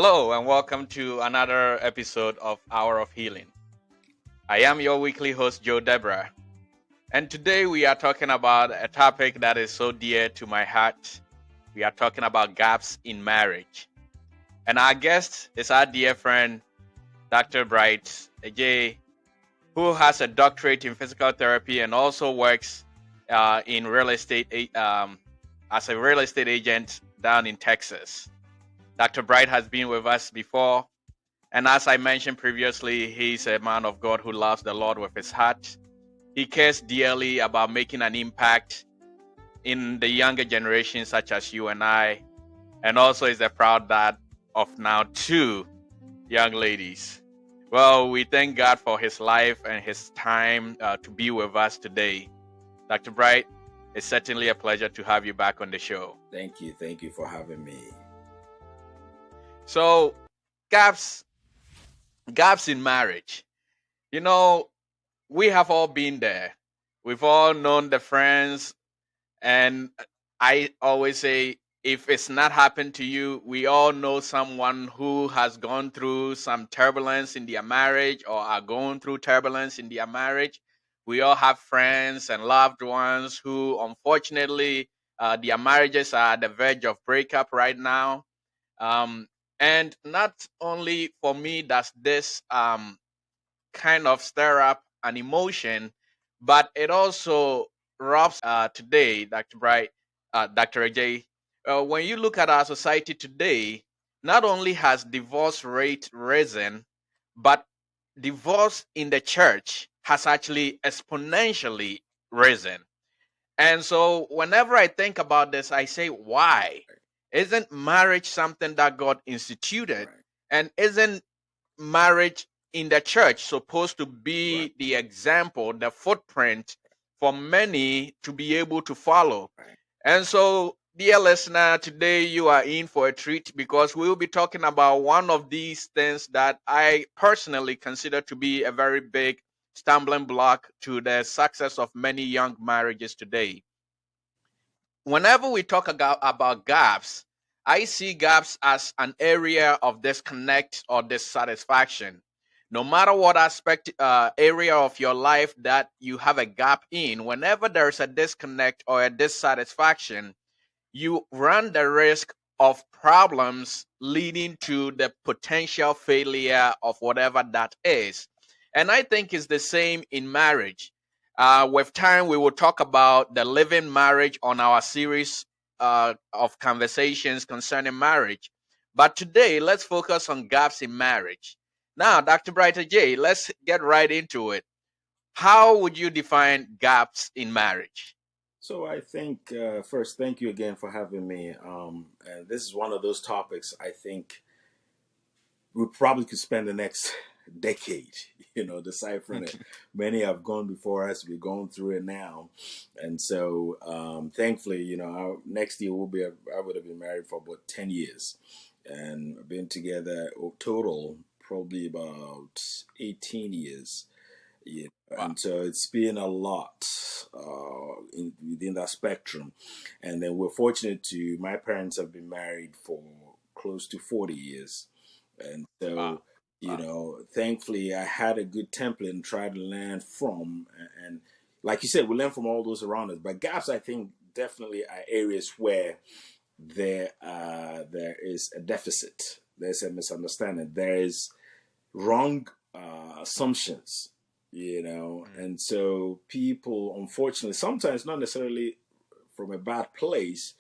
Hello, and welcome to another episode of Hour of Healing. I am your weekly host, Joe Debra, and today we are talking about a topic that is so dear to my heart. We are talking about gaps in marriage. And our guest is our dear friend, Dr. Bright Adjei, who has a doctorate in physical therapy and also works in real estate as a real estate agent down in Texas. Dr. Bright has been with us before. And as I mentioned previously, he's a man of God who loves the Lord with his heart. He cares dearly about making an impact in the younger generation, such as you and I, and also is a proud dad of now two young ladies. Well, we thank God for his life and his time to be with us today. Dr. Bright, it's certainly a pleasure to have you back on the show. Thank you. Thank you for having me. So, gaps in marriage. You know, we have all been there. We've all known the friends, and I always say, if it's not happened to you, we all know someone who has gone through some turbulence in their marriage or are going through turbulence in their marriage. We all have friends and loved ones who, unfortunately, their marriages are at the verge of breakup right now. Um, and not only for me does this kind of stir up an emotion, but it also robs today, Dr. Bright, Dr. Adjei. When you look at our society today, not only has divorce rate risen, but divorce in the church has actually exponentially risen. And so whenever I think about this, I say, why? Isn't marriage something that God instituted? Right. And isn't marriage in the church supposed to Right. be the example, the footprint for many to be able to follow? Right. And so, dear listener, today you are in for a treat because we will be talking about one of these things that I personally consider to be a very big stumbling block to the success of many young marriages today. Whenever we talk about gaps, I see gaps as an area of disconnect or dissatisfaction. No matter what aspect, area of your life that you have a gap in, whenever there's a disconnect or a dissatisfaction, you run the risk of problems leading to the potential failure of whatever that is. And I think it's the same in marriage. With time, we will talk about the living marriage on our series of conversations concerning marriage. But today, let's focus on gaps in marriage. Now, Dr. Brighter J, let's get right into it. How would you define gaps in marriage? So I think first, thank you again for having me. And this is one of those topics I think we probably could spend the next decade, deciphering it. Many have gone before us. We're going through it now, and so thankfully, our next year I would have been married for about 10 years, and I've been together total probably about 18 years. Yeah, Wow. and so it's been a lot within that spectrum. And then we're fortunate my parents have been married for close to 40 years. And Wow. so, Wow. thankfully I had a good template and tried to learn from. And like you said, we learn from all those around us. But gaps, I think, definitely are areas where there is a deficit, there's a misunderstanding, there is wrong assumptions, Mm. and so people, unfortunately, sometimes not necessarily from a bad place,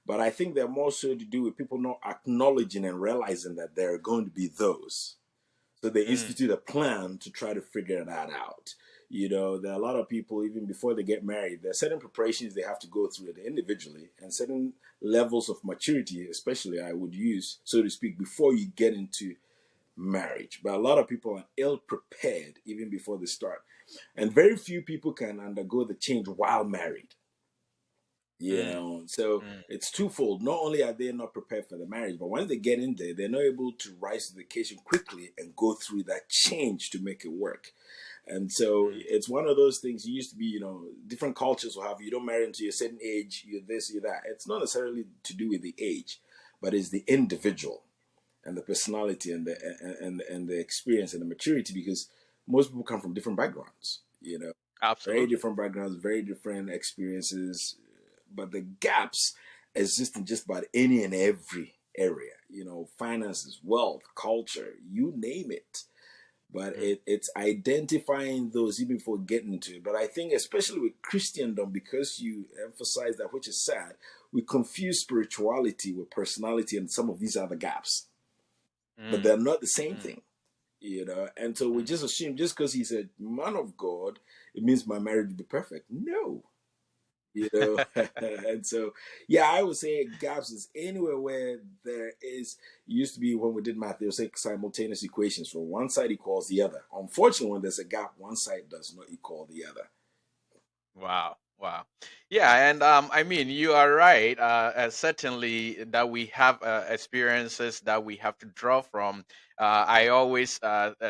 but I think they're more so to do with people not acknowledging and realizing that there are going to be those. So they Mm. institute a plan to try to figure that out. There are a lot of people, even before they get married, there are certain preparations they have to go through individually and certain levels of maturity, especially I would use, so to speak, before you get into marriage. But a lot of people are ill prepared even before they start. And very few people can undergo the change while married. Mm. So Mm. it's twofold. Not only are they not prepared for the marriage, but once they get in there, they're not able to rise to the occasion quickly and go through that change to make it work. And so Mm. it's one of those things. You used to be, different cultures will have, you don't marry until you're a certain age, you're this, you're that. It's not necessarily to do with the age, but it's the individual. and the personality and the experience and the maturity, because most people come from different backgrounds, very Absolutely. different backgrounds, very different experiences, but the gaps exist in just about any and every area, finances, wealth, culture, you name it. But Mm, it's identifying those even before getting to it. But I think, especially with Christendom, because you emphasize that, which is sad, we confuse spirituality with personality and some of these other gaps. But mm, they're not the same mm, thing. And so we mm. just assume just because he's a man of God, it means my marriage will be perfect. No, you know and so, yeah, I would say gaps is anywhere where there is. It used to be when we did math, they would say simultaneous equations from one side equals the other. Unfortunately, when there's a gap, one side does not equal the other. Wow, wow. Yeah, and I mean, you are right. Certainly, that we have experiences that we have to draw from. I always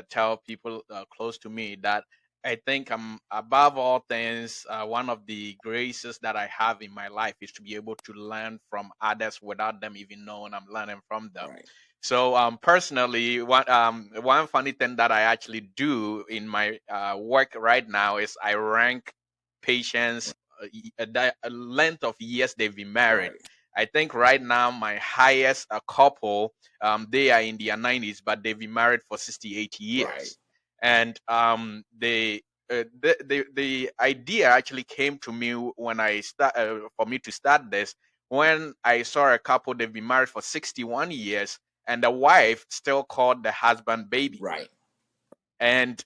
tell people close to me that I think above all things, one of the graces that I have in my life is to be able to learn from others without them even knowing I'm learning from them. Right, So, personally, one funny thing that I actually do in my work right now is I rank patients, a length of years they've been married. right, I think right now my highest couple, they are in their 90s, but they've been married for 68 right, years. And the idea actually came to me when I start for me to start this, when I saw a couple, they've been married for 61 years, and the wife still called the husband baby. right. And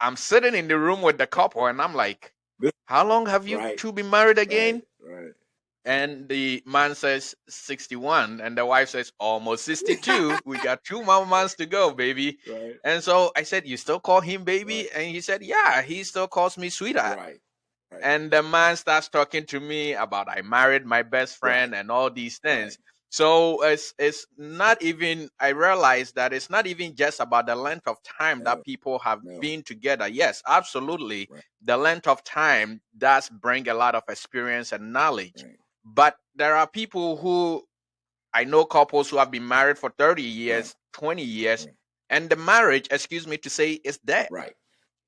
I'm sitting in the room with the couple, and I'm like, This, how long have you right, two been married right, again? right. And the man says 61, and the wife says almost 62. We got 2 more months to go, baby. Right, And so I said, you still call him right, baby? And he said, yeah, he still calls me sweetheart. right, right, And the man starts talking to me about I married my best right, friend and all these right. things. So it's not even, I realize that it's not even just about the length of time No, that people have no. been together. Yes, absolutely, Right, the length of time does bring a lot of experience and knowledge. right, But there are people who, I know couples who have been married for 30 right, years, 20 years, right, and the marriage, excuse me to say, is dead. right,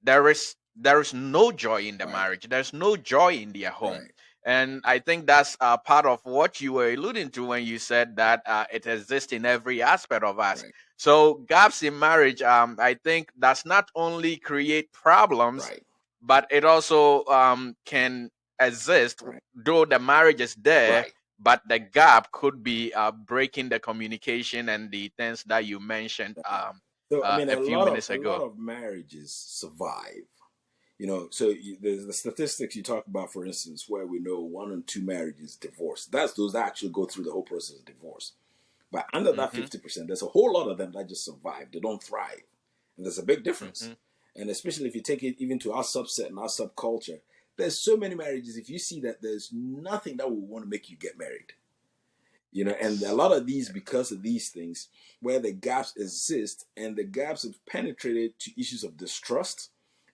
There is no joy in the right, marriage. There's no joy in their home. right. And I think that's part of what you were alluding to when you said that it exists in every aspect of us. Right, So gaps in marriage, I think, does not only create problems, right, but it also can exist, right, though the marriage is there, right. but the gap could be breaking the communication and the things that you mentioned Right. So I mean, a a few lot of minutes a lot ago. of marriages survive. So the statistics you talk about, for instance, where we know one and two marriages divorce. That's those that actually go through the whole process of divorce. But under that Hmm. 50%, there's a whole lot of them that just survive. They don't thrive, and there's a big difference. Hmm. And especially if you take it even to our subset and our subculture, there's so many marriages. If you see that, there's nothing that will want to make you get married. And a Yes. lot of these, Yes. because of these things, where the gaps exist, and the gaps have penetrated to issues of distrust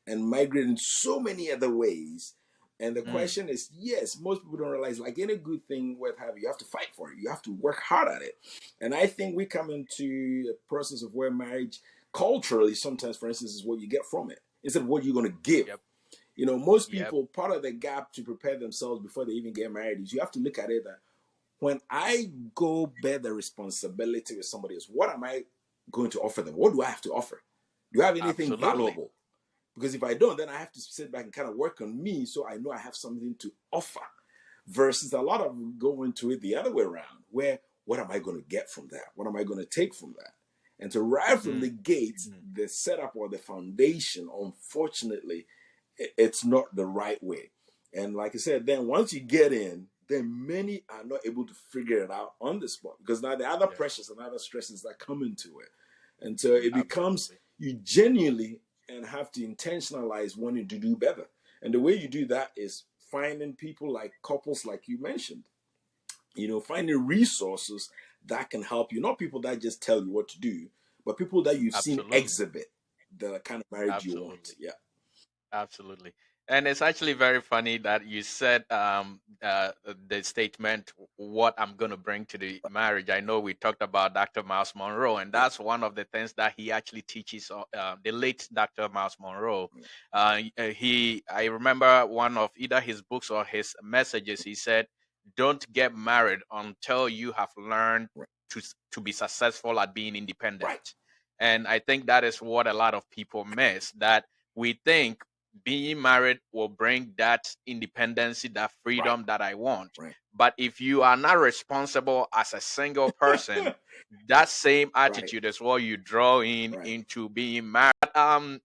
and migrated in so many other ways. And the Mm. question is, yes, most people don't realize, like any good thing worth having, you have to fight for it. You have to work hard at it. And I think we come into a process of where marriage, culturally, sometimes, for instance, is what you get from it instead of what you're going to give. Yep. Most Yep. people, part of the gap to prepare themselves before they even get married is you have to look at it that when I go bear the responsibility with somebody else, what am I going to offer them? What do I have to offer? Do I have anything Absolutely. valuable? Because if I don't, then I have to sit back and kind of work on me so I know I have something to offer. Versus a lot of them go into it the other way around, where what am I going to get from that? What am I going to take from that? And to right from the Mm. gates, Mm. the setup or the foundation, unfortunately, it's not the right way. And like I said, then once you get in, then many are not able to figure it out on the spot because now there are other Yes. pressures and other stresses that come into it. And so it becomes Absolutely. you genuinely and have to intentionalize wanting to do better. And the way you do that is finding people like couples, like you mentioned, finding resources that can help you, not people that just tell you what to do, but people that you've seen Absolutely. exhibit the kind of marriage you want. Absolutely. Yeah. Absolutely. And it's actually very funny that you said the statement, what I'm going to bring to the marriage. I know we talked about Dr. Miles Monroe, and Yeah, that's one of the things that he actually teaches, the late Dr. Miles Monroe. I remember one of either his books or his messages, he said, don't get married until you have learned right, to be successful at being right, independent. And I think that is what a lot of people miss, that we think being married will bring that independence, that right, freedom that I want. right, But if you are not responsible as a single person, that same right, attitude is what you draw in right, into being married.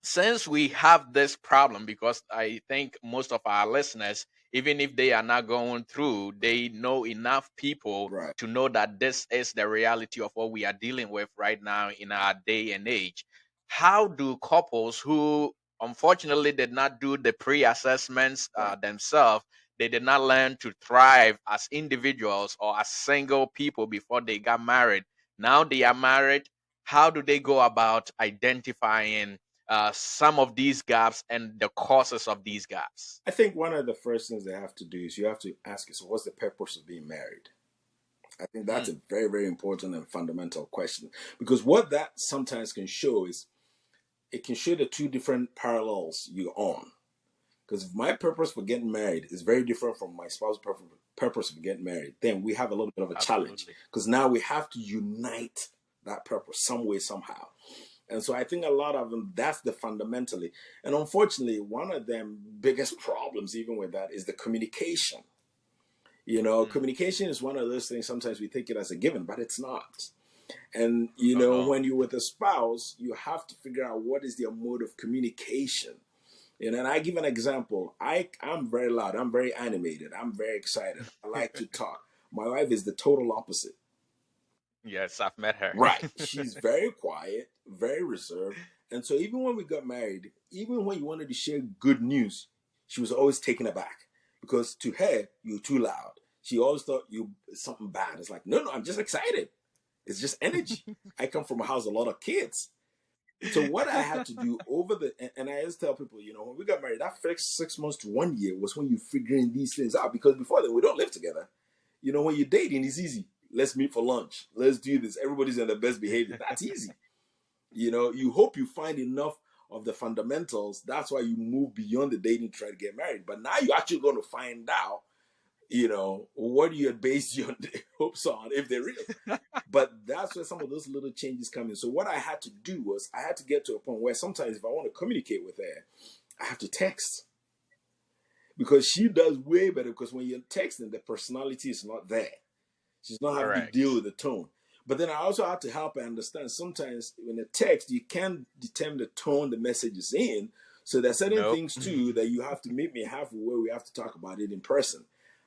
Since we have this problem, because I think most of our listeners, even if they are not going through, they know enough people right, to know that this is the reality of what we are dealing with right now in our day and age. How do couples who unfortunately did not do the pre-assessments right. themselves, they did not learn to thrive as individuals or as single people before they got married, now they are married, how do they go about identifying some of these gaps and the causes of these gaps? I think one of the first things they have to do is you have to ask yourself, what's the purpose of being married? I think that's Mm, a very, very important and fundamental question because what that sometimes can show is it can show the two different parallels you're on. Because if my purpose for getting married is very different from my spouse's purpose for getting married, then we have a little bit of a challenge absolutely. because now we have to unite that purpose some way, somehow. And so I think a lot of them, that's the fundamentally. And unfortunately, one of them biggest problems, even with that, is the communication. Mm, Communication is one of those things sometimes we take it as a given, but it's not. And, oh, no. when you're with a spouse, you have to figure out what is their mode of communication. And I give an example. I'm very loud. I'm very animated. I'm very excited. I like to talk. My wife is the total opposite. Yes, I've met her. Right. She's very quiet, very reserved. And so even when we got married, even when you wanted to share good news, she was always taken aback because to her, you're too loud. She always thought you something bad. It's like, no, I'm just excited. It's just energy. I come from a house with a lot of kids. So what I had to do and I always tell people, when we got married, that first 6 months to 1 year was when you figuring these things out because before then we don't live together. When you're dating, it's easy. Let's meet for lunch. Let's do this. Everybody's in their best behavior. That's easy. You hope you find enough of the fundamentals. That's why you move beyond the dating to try to get married. But now you're actually going to find out, what you had based your hopes on, if they're real. But that's where some of those little changes come in. So what I had to do was I had to get to a point where sometimes if I want to communicate with her, I have to text because she does way better. Because when you're texting, the personality is not there. She's not having to deal Correct. with the tone. But then I also have to help her understand sometimes in a text, you can't determine the tone the message is in. So there are certain Nope. things too that you have to meet me halfway where we have to talk about it in person.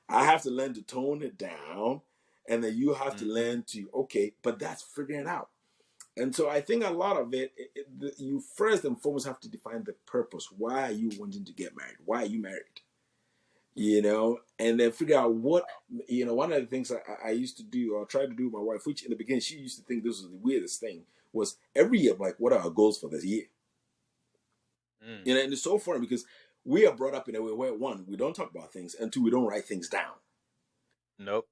I have to learn to tone it down. And then you have to Hmm. learn to, okay, but that's figuring it out. And so I think a lot of you first and foremost have to define the purpose. Why are you wanting to get married? Why are you married? And then figure out one of the things I used to do or try to do with my wife, which in the beginning she used to think this was the weirdest thing, was every year, like, what are our goals for this year? Mm, And it's so funny because we are brought up in a way where one, we don't talk about things, and two, we don't write things down. nope.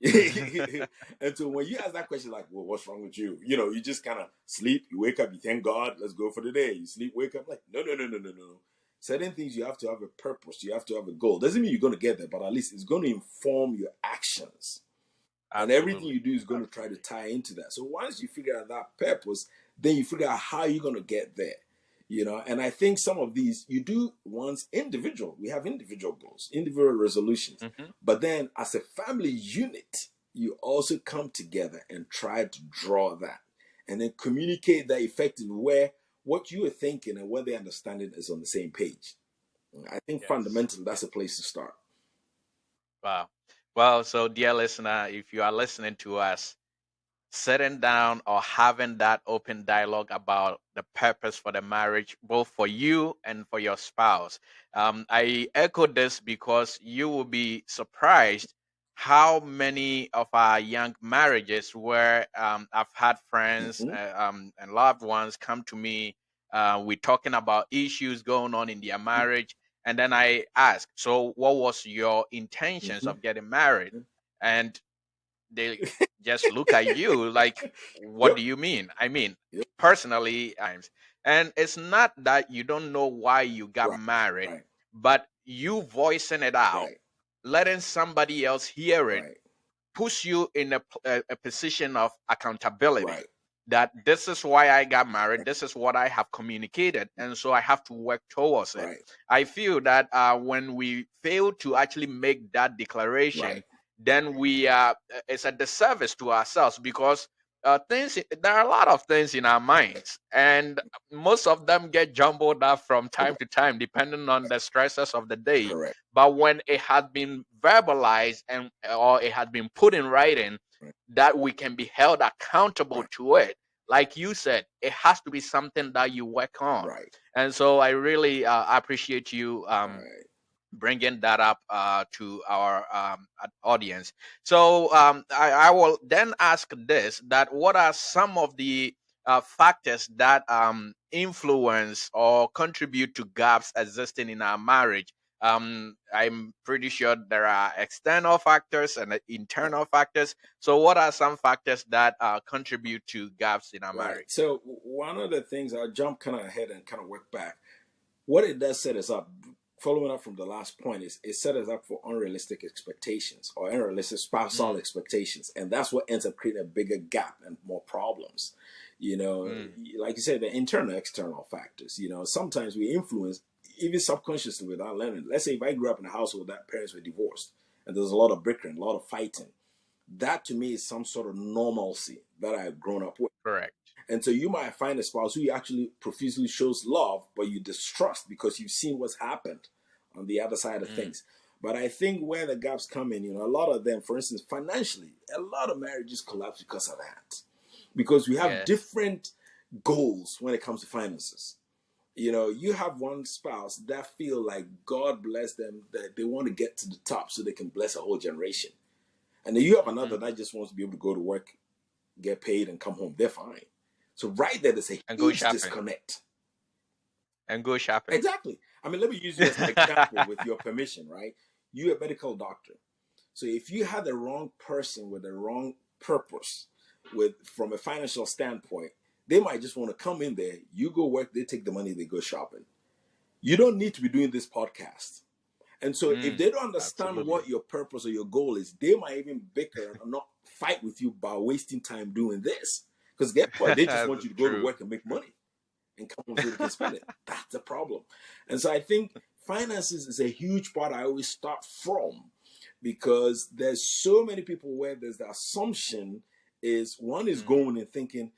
And so when you ask that question, like, well, what's wrong with you? You just kind of sleep, you wake up, you thank God, let's go for the day. You sleep, wake up, like, no, no, no, no, no, no. Certain things you have to have a purpose, you have to have a goal. Doesn't mean you're going to get there, but at least it's going to inform your actions. And everything Absolutely. you do is going to try to Absolutely. tie into that. So once you figure out that purpose, then you figure out how you're going to get there. And I think some of these you do once individual. We have individual goals, individual resolutions. Hmm. But then as a family unit, you also come together and try to draw that and then communicate that effectively where what you are thinking and what they understanding is on the same page. I think Yes. fundamentally that's a place to start. Wow. Well, so dear listener, if you are listening to us, sitting down or having that open dialogue about the purpose for the marriage, both for you and for your spouse. I echo this because you will be surprised how many of our young marriages where I've had friends Hmm. and loved ones come to me. We're talking about issues going on in their marriage, And then I ask, so what was your intentions Hmm. of getting married? And they just look at you like, what Yep. do you mean? I mean, Yep. personally, and it's not that you don't know why you got Right. married, Right. but you voicing it out, Right. letting somebody else hear it, Right. puts you in a position of accountability, Right. that this is why I got married, Right. this is what I have communicated, and so I have to work towards it. Right. I feel that when we fail to actually make that declaration, Right. then we it's a disservice to ourselves, because things there are a lot of things in our minds, and most of them get jumbled up from time to time depending on the stresses of the day. Correct. But when it has been verbalized, and or it has been put in writing, Right. that we can be held accountable Right. to it. Like you said, it has to be something that you work on. Right. And so I really appreciate you Right. bringing that up to our audience. So I will then ask this: that what are some of the factors that influence or contribute to gaps existing in our marriage? I'm pretty sure there are external factors and internal factors. So, what are some factors that contribute to gaps in our Right. marriage? So one of the things, I'll jump kind of ahead and kind of work back. What it does set us up, following up from the last point, is it set us up for unrealistic expectations or unrealistic spousal Mm, expectations. And that's what ends up creating a bigger gap and more problems. You know, mm, like you said, the internal, external factors, sometimes we influence even subconsciously without learning. Let's say if I grew up in a household that parents were divorced and there's a lot of bickering, a lot of fighting, that to me is some sort of normalcy that I've grown up with. correct. And so you might find a spouse who actually profusely shows love, but you distrust because you've seen what's happened on the other side of Mm, things. But I think where the gaps come in, a lot of them, for instance, financially, a lot of marriages collapse because of that. Because we have yes. different goals when it comes to finances. You have one spouse that feel like God bless them, that they want to get to the top so they can bless a whole generation. And then you have Hmm. another that just wants to be able to go to work, get paid, and come home. They're fine. So right there, there's a And go huge shopping. disconnect. And go shopping. Exactly. I mean, let me use you as an example with your permission, right? You're a medical doctor. So if you had the wrong person with the wrong purpose, from a financial standpoint, they might just want to come in there, you go work, they take the money, they go shopping. You don't need to be doing this podcast. And so if Mm, they don't understand absolutely. what your purpose or your goal is, they might even bicker and not fight with you by wasting time doing this. Because guess what? They just want you to go to True. work and make True. money and come home so they can spend it. That's the problem. And so I think finances is a huge part I always start from, because there's so many people where there's the assumption is one is Mm, going and thinking,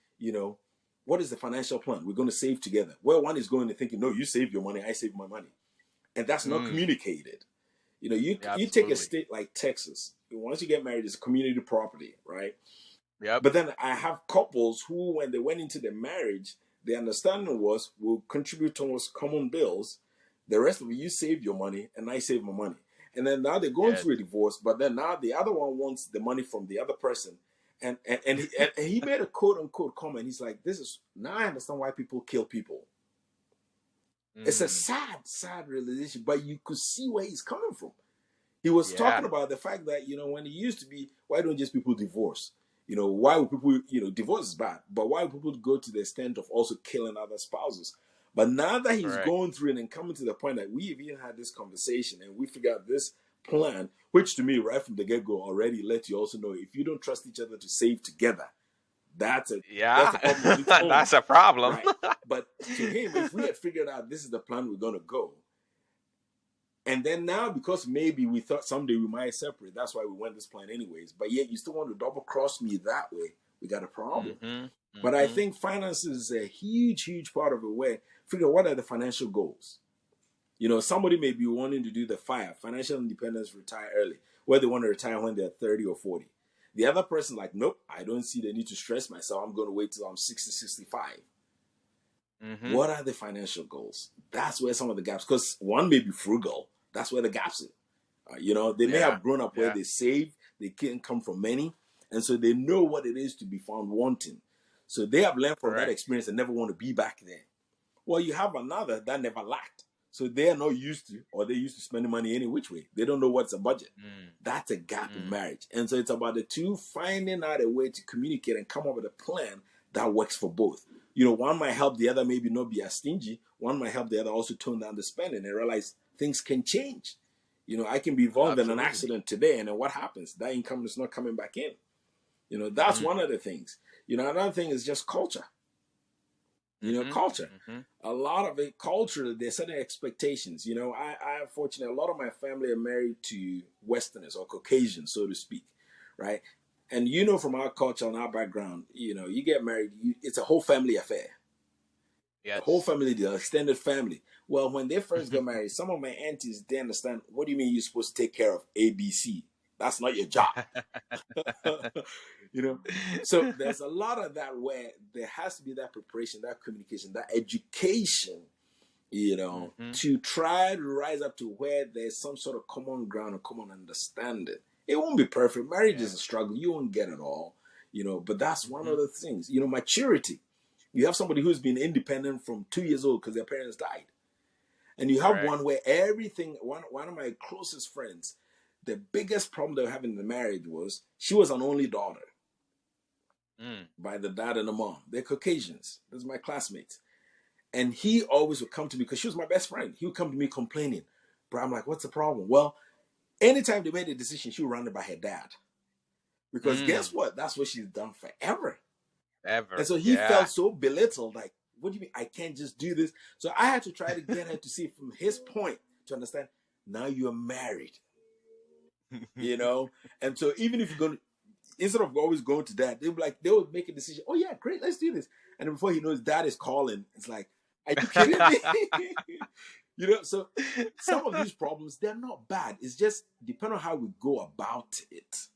what is the financial plan? We're going to save together. Well, one is going and thinking, no, you save your money, I save my money. And that's not mm, communicated. You take a absolutely. state like Texas. Once you get married, it's community property, right? Yep. But then I have couples who, when they went into the marriage, the understanding was we'll contribute towards common bills. The rest of it, you save your money and I save my money. And then now they're going Yes. through a divorce, but then now the other one wants the money from the other person. And he made a quote unquote comment. He's like, this is now I understand why people kill people. It's a Mm, sad, sad realization, but you could see where he's coming from. He was yeah. talking about the fact that when it used to be, why don't just people divorce? Why would people, divorce is bad, but why would people go to the extent of also killing other spouses? But now that he's Correct. going through it and coming to the point that we've even had this conversation and we figured out this plan, which to me right from the get-go already let you also know, if you don't trust each other to save together, that's a that's Yeah. a problem on its own, That's a problem. right? But to him, if we had figured out this is the plan we're going to go, and then now, because maybe we thought someday we might separate, that's why we went this plan anyways. But yet you still want to double cross me that way, we got a problem. Hmm. But I Hmm. think finances is a huge, huge part of it, where figure what are the financial goals. Somebody may be wanting to do the financial independence, retire early, where they want to retire when they're 30 or 40. The other person, like, nope, I don't see the need to stress myself. I'm going to wait till I'm 60, 65. Hmm. What are the financial goals? That's where some of the gaps, because one may be frugal. That's where the gaps are. They may Yeah. have grown up where Yeah. they save, they can't come from many, and so they know what it is to be found wanting. So they have learned from that Correct. experience and never want to be back there. Well, you have another that never lacked. So they are not used to, or they're used to spending money any which way. They don't know what's a budget. Mm. That's a gap in Mm. marriage. And so it's about the two finding out a way to communicate and come up with a plan that works for both. One might help the other maybe not be as stingy. One might help the other also tone down the spending and realize things can change. I can be involved in an Absolutely. accident today, and then what happens? That income is not coming back in. That's Mm. one of the things. Another thing is just culture. Mm-hmm. Culture. Mm-hmm. A lot of it culturally, there's certain expectations. I am fortunate. A lot of my family are married to Westerners or Caucasians, so to speak, right? And from our culture and our background, you get married, it's a whole family affair, a whole Yes. family deal, extended family. Well, when they first got married, some of my aunties they understand. What do you mean you're supposed to take care of ABC? That's not your job. you know so there's a lot of that where there has to be that preparation, that communication, that education, Mm-hmm. to try to rise up to where there's some sort of common ground or common understanding. It won't be perfect. Marriage Yeah. is a struggle. You won't get it all, but that's one Mm-hmm. of the things. Maturity. You have somebody who's been independent from 2 years old because their parents died, and you have Correct. one where everything. One of my closest friends, the biggest problem they were having in the marriage was she was an only daughter Mm. by the dad and the mom. They're Caucasians. Those are my classmates. And he always would come to me because she was my best friend. He would come to me complaining. Bro, I'm like, what's the problem? Well, anytime they made a decision, she would run it by her dad. Because guess Mm. what? That's what she's done forever. And Ever. so he Yeah. felt so belittled, like, what do you mean I can't just do this? So I had to try to get her to see from his point to understand, now you're married, And so even if you're going to, instead of always going to dad, they would make a decision. Oh yeah, great, let's do this. And then before he knows, dad is calling. It's like, are you kidding me? So some of these problems they're not bad. It's just depend on how we go about it.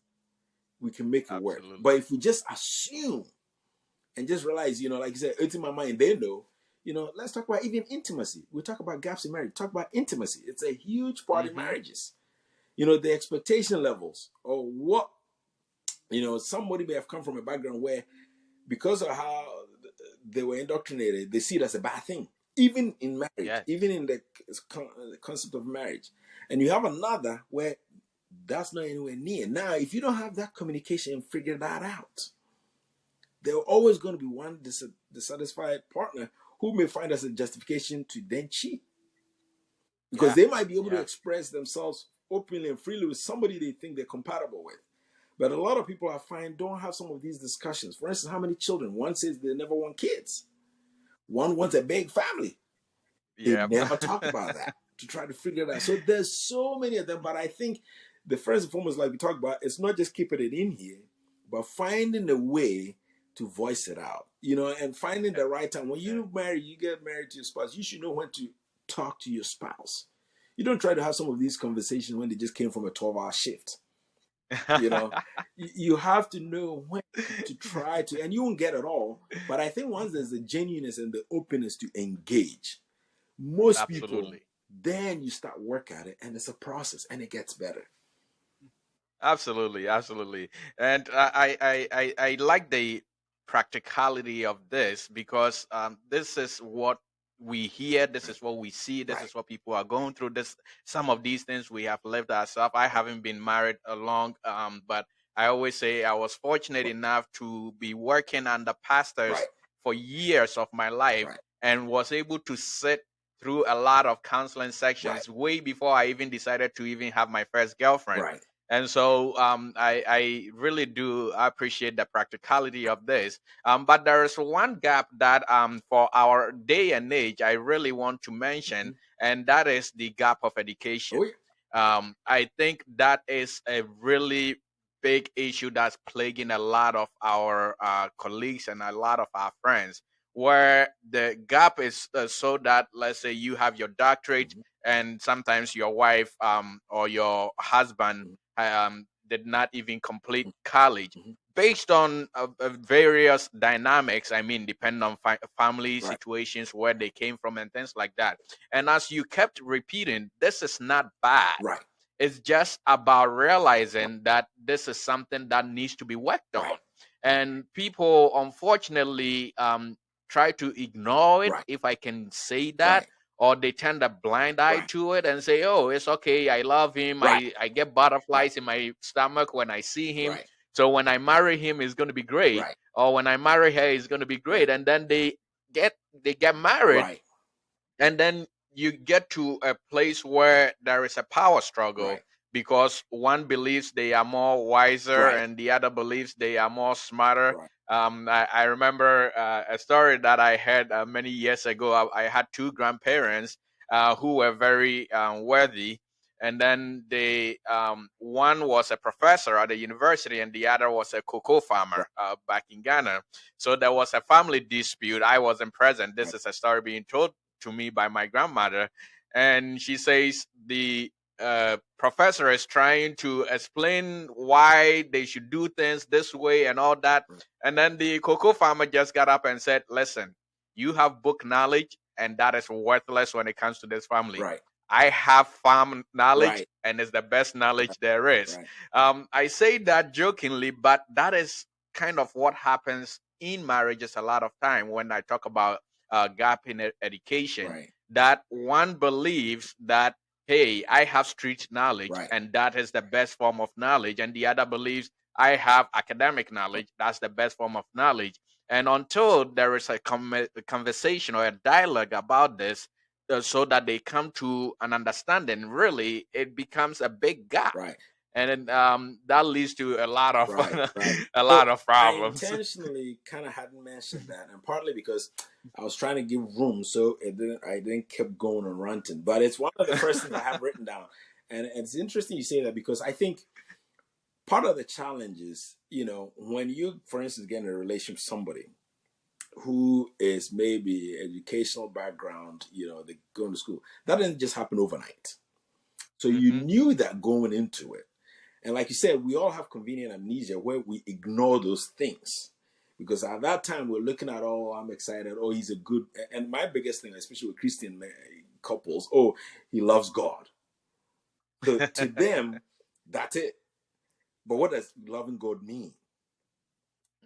We can make it work. But Absolutely. if we just assume and just realize, like you said, it's in my mind, they know. Let's talk about even intimacy. We talk about gaps in marriage. Talk about intimacy. It's a huge part in Mm-hmm. marriages. The expectation levels or what somebody may have come from a background where, because of how they were indoctrinated, they see it as a bad thing, even in marriage, Yes. even in the concept of marriage. And you have another where that's not anywhere near. Now, if you don't have that communication and figure that out, there are always going to be one dissatisfied partner who may find as a justification to then cheat, because Yeah. they might be able to Yeah. express themselves openly and freely with somebody they think they're compatible with. But a lot of people I find don't have some of these discussions. For instance, how many children? One says they never want kids. One wants a big family. They Yep. never talk about that to try to figure it out. So there's so many of them. But I think the first and foremost, like we talked about, it's not just keeping it in here, but finding a way to voice it out. And finding the right time. When you get married to your spouse, you should know when to talk to your spouse. You don't try to have some of these conversations when they just came from a 12-hour shift. You know, you have to know when to try to, and you won't get it all. But I think once there's the genuineness and the openness to engage, most people, Absolutely. then you start work at it, and it's a process, and it gets better. Absolutely, absolutely. And I like the practicality of this because this is what we hear, this Right, is what we see, this right, is what people are going through. This some of these things we have lived ourselves. I haven't been married a long, but I always say I was fortunate right, enough to be working under pastors right, for years of my life right, and was able to sit through a lot of counseling right, sections way before I even decided to even have my first girlfriend. right. And so I really do appreciate the practicality of this. But there is one gap that for our day and age, I really want to mention, Mm-hmm. and that is the gap of education. Oh yeah. I think that is a really big issue that's plaguing a lot of our colleagues and a lot of our friends, where the gap is so that, let's say, you have your doctorate, Mm-hmm. and sometimes your wife or your husband Mm-hmm. did not even complete college Mm-hmm. based on various dynamics. I mean, depending on family Right, situations, where they came from, and things like that. And as you kept repeating, this is not bad. right, It's just about right, realizing that this is something that needs to be worked on. right, And people, unfortunately, try to ignore it, right, if I can say that, right. or they turn a blind eye right, to it and say, "Oh, it's okay. I love him. right, I get right, butterflies in my stomach when I see him. right, So when I marry him, it's going to be great, right, or when I marry her, it's going to be right, great." And then they get married, right, and then you get to a place where there is a power struggle right, because one believes they are more wiser right, and the other believes they are more smarter. right, I remember a story that I heard many years ago. I had two grandparents who were very worthy, and then one was a professor at the university and the other was a cocoa farmer back in Ghana. So there was a family dispute. I wasn't present. This right, is a story being told to me by my grandmother, and she says the professor is trying to explain why they should do things this way and all that, right, and then the cocoa farmer just got up and said, "Listen, you have book knowledge, and that is worthless when it comes to this family. right, I have farm knowledge, right, and it's the best right, knowledge there is." right, I say that jokingly, but that is kind of what happens in marriages a lot of time when I talk about gap in education. right, That one believes that, hey, I have street knowledge, right, and that is the best form of knowledge, and the other believes I have academic knowledge, that's the best form of knowledge. And until there is a conversation or a dialogue about this, so that they come to an understanding, really, it becomes a big gap, right. and then, that leads to a lot of Right, right. a So lot of I problems. intentionally kind of hadn't mentioned that, and partly because I was trying to give room, so I didn't keep going and ranting. But it's one of the first things I have written down, and it's interesting you say that because I think part of the challenge is, when you, for instance, get in a relationship with somebody who is maybe educational background, they going to school. That didn't just happen overnight. So you Hmm. knew that going into it. And like you said, we all have convenient amnesia where we ignore those things. Because at that time, we're looking at, oh, I'm excited. Oh, he's a good. And my biggest thing, especially with Christian couples, oh, he loves God. So to them, that's it. But what does loving God mean?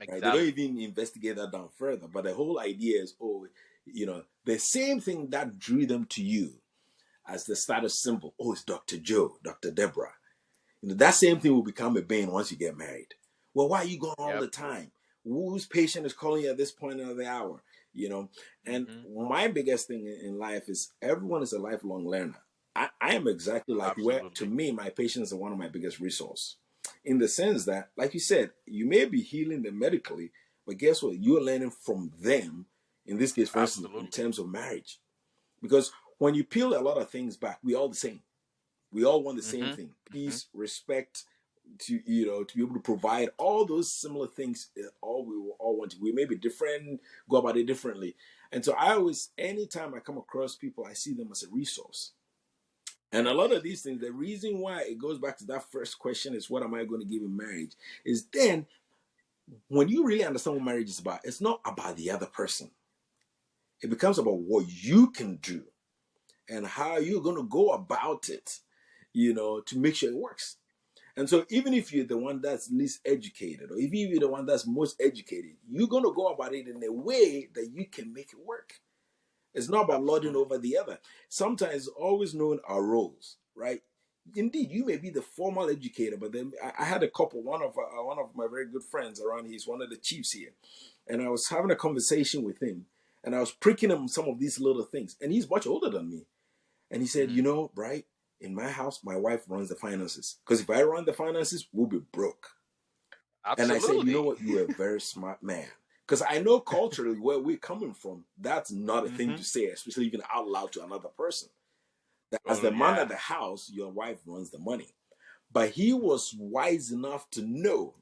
Right? They don't Exactly. even investigate that down further. But the whole idea is, oh, the same thing that drew them to you as the status symbol. Oh, it's Dr. Joe, Dr. Deborah. That same thing will become a bane once you get married. Well, why are you gone all Yep. the time? Whose patient is calling you at this point of the hour? And Hmm. my biggest thing in life is everyone is a lifelong learner. I am exactly like where, to Absolutely. me, my patients are one of my biggest resource, in the sense that, like you said, you may be healing them medically, but guess what? You're learning from them. In this case, for instance, in Absolutely. terms of marriage, because when you peel a lot of things back, we all the same. We all want the same Hmm. thing: Hmm. peace, respect, to be able to provide all those similar things. All we all want. We may be different, go about it differently. And so I always, anytime I come across people, I see them as a resource. And a lot Yes. of these things, the reason why it goes back to that first question is, what am I going to give in marriage? Is then when you really understand what marriage is about, it's not about the other person. It becomes about what you can do and how you're going to go about it, to make sure it works. And so, even if you're the one that's least educated, or even if you're the one that's most educated, you're going to go about it in a way that you can make it work. It's not about lording Absolutely. over the other. Sometimes, always knowing our roles, right? Indeed, you may be the formal educator, but then I had a couple. One of my very good friends around. He's one of the chiefs here, and I was having a conversation with him, and I was pricking him some of these little things. And he's much older than me, and he said, Mm. Bright, in my house, my wife runs the finances. Because if I run the finances, we'll be broke. And I said, you know Absolutely. what? You're a very smart man. Because I know culturally where we're coming from, that's not a thing Hmm. to say, especially even out loud to another person. That as Oh the man yeah. of the house, your wife runs the money. But he was wise enough to know,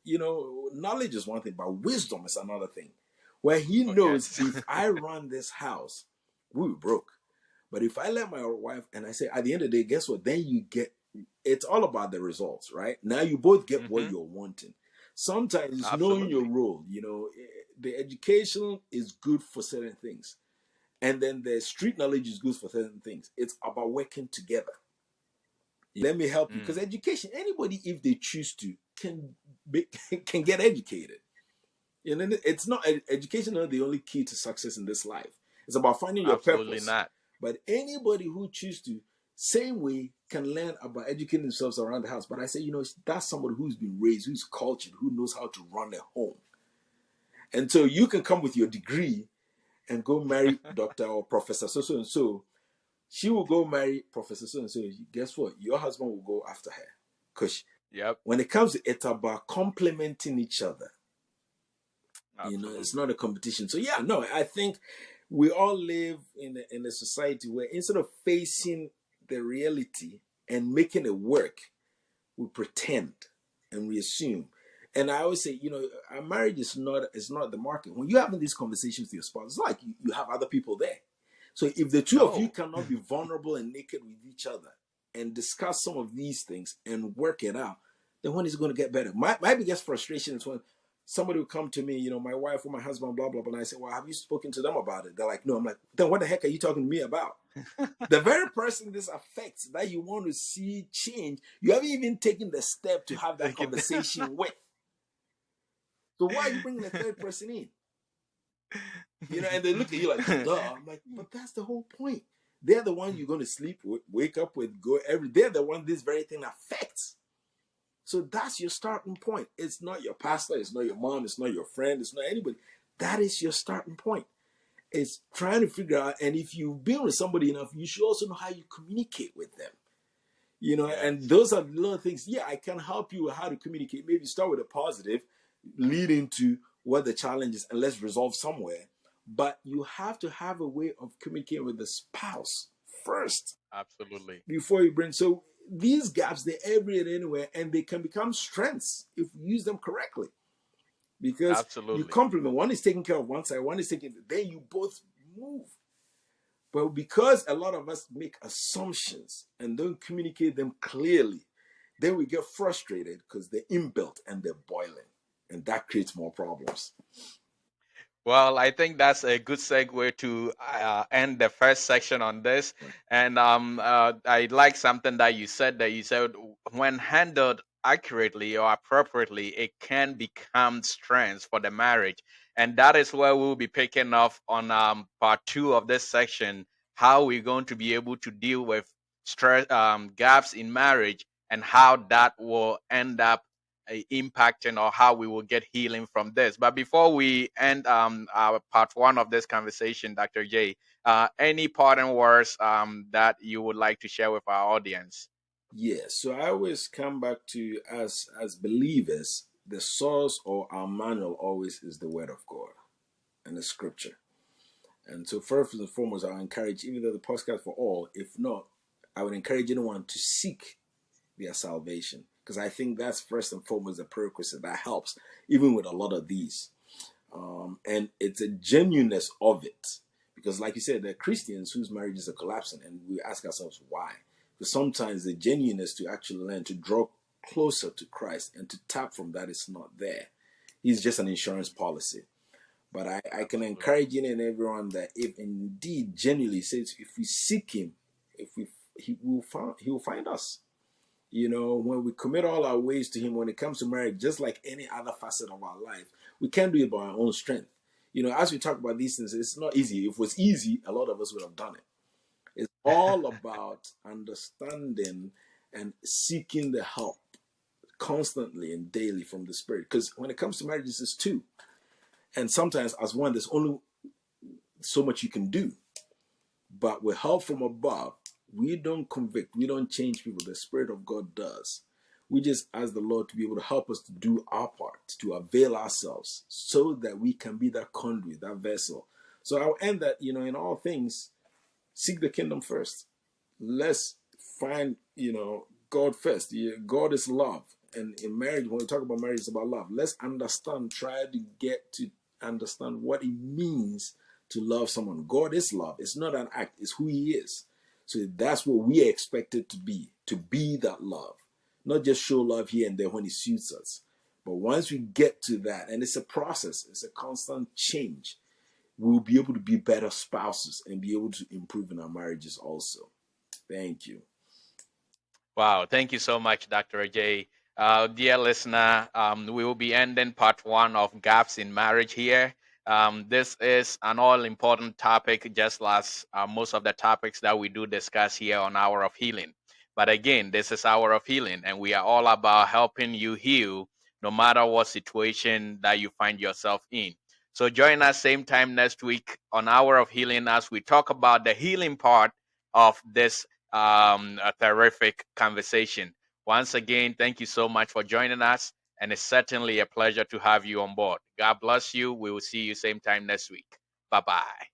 knowledge is one thing, but wisdom is another thing. Where he Oh knows, yes. if I run this house, we'll be broke. But if I let my wife, and I say, at the end of the day, guess what? Then you get, it's all about the results, right? Now you both get what Hmm. you're wanting. Sometimes it's knowing your Absolutely. role. The education is good for certain things, and then the street knowledge is good for certain things. It's about working together. Let me help you, because Mm. education, anybody, if they choose to, can be, can get educated. It's not education, not the only key to success in this life. It's about finding your Absolutely purpose. not. But anybody who chooses to, same way, can learn about educating themselves around the house. But I say, that's somebody who's been raised, who's cultured, who knows how to run a home. And so you can come with your degree and go marry Dr. or Professor so so and so. She will go marry Professor so and so. Guess what? Your husband will go after her. Because Yep. when it comes to it, it's about complementing each other. It's Absolutely. not a competition. So yeah, no, I think we all live in a society where instead of facing the reality and making it work, we pretend and we assume. And I always say, our marriage is not the market. When you're having these conversations with your spouse, it's like you have other people there. So if the two of you No. cannot be vulnerable and naked with each other and discuss some of these things and work it out, then when is it going to get better? My biggest frustration is when somebody will come to me, my wife or my husband, blah, blah, blah, and I say, well, have you spoken to them about it? They're like, no. I'm like, then what the heck are you talking to me about? The very person this affects that you want to see change, you haven't even taken the step to have that Thank you. conversation with. So why are you bringing a third person in? And they look at you like, duh. I'm like, but that's the whole point. They're the one you're going to sleep with, wake up with, go every. They're the one this very thing affects. So that's your starting point. It's not your pastor, it's not your mom, it's not your friend, it's not anybody. That is your starting point. It's trying to figure out, and if you've been with somebody enough, you should also know how you communicate with them. And Yes. those are little things. Yeah, I can help you with how to communicate. Maybe start with a positive, lead into what the challenge is, and let's resolve somewhere. But you have to have a way of communicating with the spouse first Absolutely. before you bring. So these gaps, they're everywhere anywhere, and they can become strengths if you use them correctly. Because you Absolutely. complement, one is taking care of one side, one is taking, then you both move. But because a lot of us make assumptions and don't communicate them clearly, then we get frustrated because they're inbuilt and they're boiling. And that creates more problems. Well, I think that's a good segue to end the first section on this. Right. And I like something that you said. That you said when handled accurately or appropriately, it can become strength for the marriage. And that is where we'll be picking up on part two of this section. How we're going to be able to deal with stress gaps in marriage and how that will end up impacting or how we will get healing from this. But before we end our part one of this conversation, Dr. J, any parting words that you would like to share with our audience? Yeah, so I always come back to as believers, the source or our manual always is the word of God and the scripture. And so first and foremost, I encourage, even though the podcast for all, if not, I would encourage anyone to seek their salvation. Because I think that's first and foremost the prerequisite that helps, even with a lot of these. And it's a genuineness of it. Because, like you said, there are Christians whose marriages are collapsing, and we ask ourselves why. Because sometimes the genuineness to actually learn to draw closer to Christ and to tap from that is not there. He's just an insurance policy. But I can Absolutely. encourage you and everyone that if indeed genuinely says if we seek him, if we he will find us. When we commit all our ways to him when it comes to marriage, just like any other facet of our life, we can't do it by our own strength. As we talk about these things, it's not easy. If it was easy, a lot of us would have done it. It's all about understanding and seeking the help constantly and daily from the Spirit. Because when it comes to marriages, it's two. And sometimes, as one, there's only so much you can do. But with help from above, we don't convict, we don't change people. The Spirit of God does. We just ask the Lord to be able to help us to do our part, to avail ourselves so that we can be that conduit, that vessel. So I'll end that, in all things, seek the kingdom first. Let's find, God first. God is love. And in marriage, when we talk about marriage, it's about love. Let's understand, try to get to understand what it means to love someone. God is love. It's not an act, it's who He is. So that's what we are expected to be that love. Not just show love here and there when it suits us. But once we get to that, and it's a process, it's a constant change, we'll be able to be better spouses and be able to improve in our marriages also. Thank you. Wow, thank you so much, Dr. Adjei. Dear listener, we will be ending part one of gaps in marriage here. This is an all important topic, just as most of the topics that we do discuss here on Hour of Healing. But again, this is Hour of Healing, and we are all about helping you heal no matter what situation that you find yourself in. So join us same time next week on Hour of Healing as we talk about the healing part of this terrific conversation. Once again, thank you so much for joining us, and it's certainly a pleasure to have you on board. God bless you. We will see you same time next week. Bye bye.